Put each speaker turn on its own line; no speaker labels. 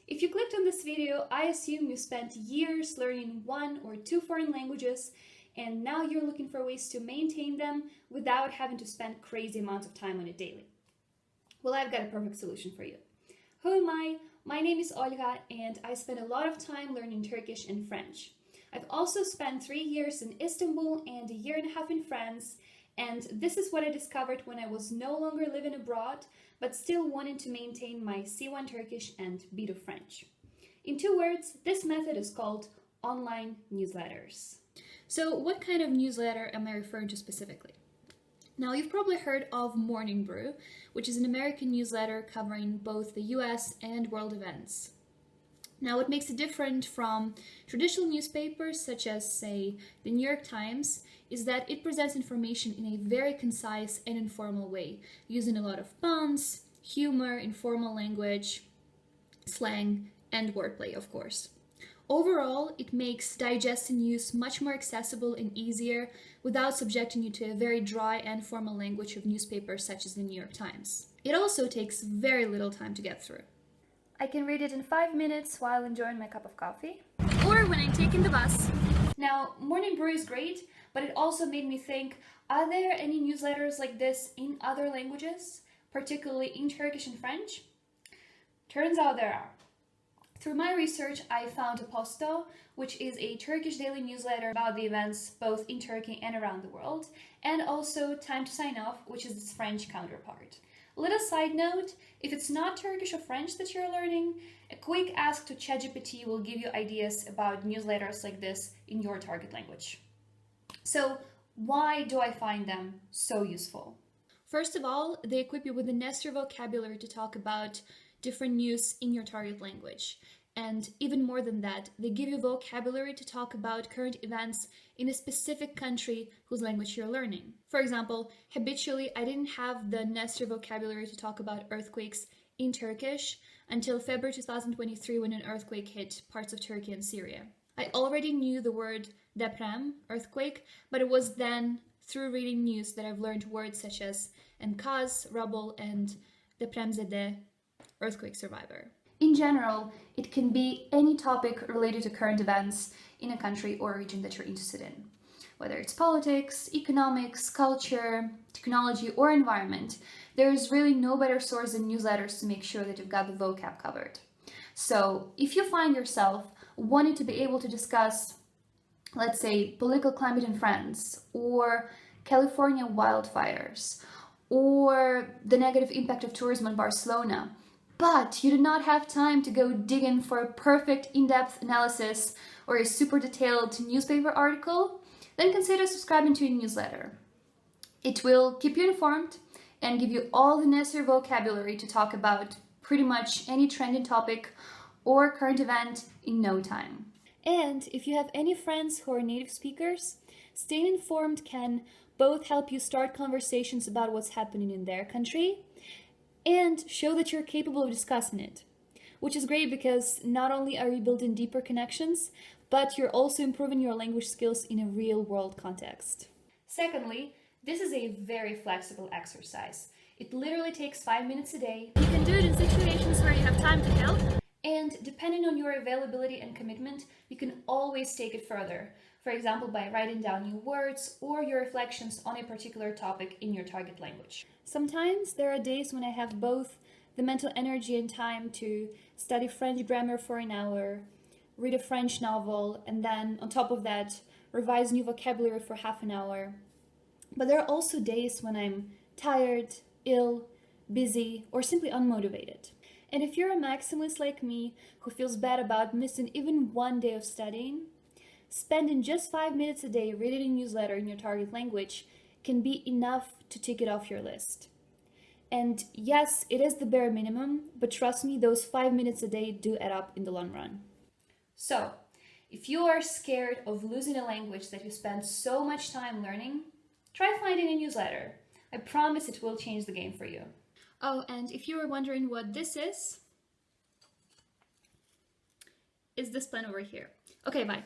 If you clicked on this video, I assume you spent years learning 1 or 2 foreign languages, and now you're looking for ways to maintain them without having to spend crazy amounts of time on it daily. Well, I've got a perfect solution for you. Who am I? My name is Olha, and I spent a lot of time learning Turkish and French. I've also spent 3 years in Istanbul and a year and a half in France, and this is what I discovered when I was no longer living abroad, but still wanted to maintain my C1 Turkish and B2 French. In 2 words, this method is called online newsletters. So what kind of newsletter am I referring to specifically? Now, you've probably heard of Morning Brew, which is an American newsletter covering both the US and world events. Now, what makes it different from traditional newspapers, such as, say, the New York Times, is that it presents information in a very concise and informal way, using a lot of puns, humor, informal language, slang, and wordplay, of course. Overall, it makes digesting news much more accessible and easier without subjecting you to a very dry and formal language of newspapers such as the New York Times. It also takes very little time to get through. I can read it in 5 minutes while enjoying my cup of coffee, or when I'm taking the bus. Now, Morning Brew is great, but it also made me think, are there any newsletters like this in other languages, particularly in Turkish and French? Turns out there are. Through my research, I found Posto, which is a Turkish daily newsletter about the events both in Turkey and around the world, and also Time to Sign Off, which is its French counterpart. A little side note, if it's not Turkish or French that you're learning, a quick ask to ChatGPT will give you ideas about newsletters like this in your target language. So, why do I find them so useful? First of all, they equip you with the necessary vocabulary to talk about different news in your target language. And even more than that, they give you vocabulary to talk about current events in a specific country whose language you're learning. For example, habitually, I didn't have the necessary vocabulary to talk about earthquakes in Turkish until February 2023 when an earthquake hit parts of Turkey and Syria. I already knew the word deprem, earthquake, but it was then through reading news that I've learned words such as enkaz, rubble, and depremzede, earthquake survivor. In general, it can be any topic related to current events in a country or region that you're interested in. Whether it's politics, economics, culture, technology, or environment, there is really no better source than newsletters to make sure that you've got the vocab covered. So if you find yourself wanting to be able to discuss, let's say, political climate in France, or California wildfires, or the negative impact of tourism on Barcelona, but you do not have time to go digging for a perfect in-depth analysis or a super detailed newspaper article, then consider subscribing to a newsletter. It will keep you informed and give you all the necessary vocabulary to talk about pretty much any trending topic or current event in no time. And if you have any friends who are native speakers, staying informed can both help you start conversations about what's happening in their country and show that you're capable of discussing it, which is great because not only are you building deeper connections, but you're also improving your language skills in a real-world context. Secondly, this is a very flexible exercise. It literally takes 5 minutes a day. You can do it in situations where you have time to kill, and depending on your availability and commitment, you can always take it further. For example, by writing down new words or your reflections on a particular topic in your target language. Sometimes there are days when I have both the mental energy and time to study French grammar for an hour, read a French novel, and then on top of that, revise new vocabulary for half an hour. But there are also days when I'm tired, ill, busy, or simply unmotivated. And if you're a maximalist like me who feels bad about missing even one day of studying, spending just 5 minutes a day reading a newsletter in your target language can be enough to tick it off your list. And yes, it is the bare minimum, but trust me, those 5 minutes a day do add up in the long run. So, if you are scared of losing a language that you spend so much time learning, try finding a newsletter. I promise it will change the game for you. Oh, and if you were wondering what this is this pen over here. Okay, bye.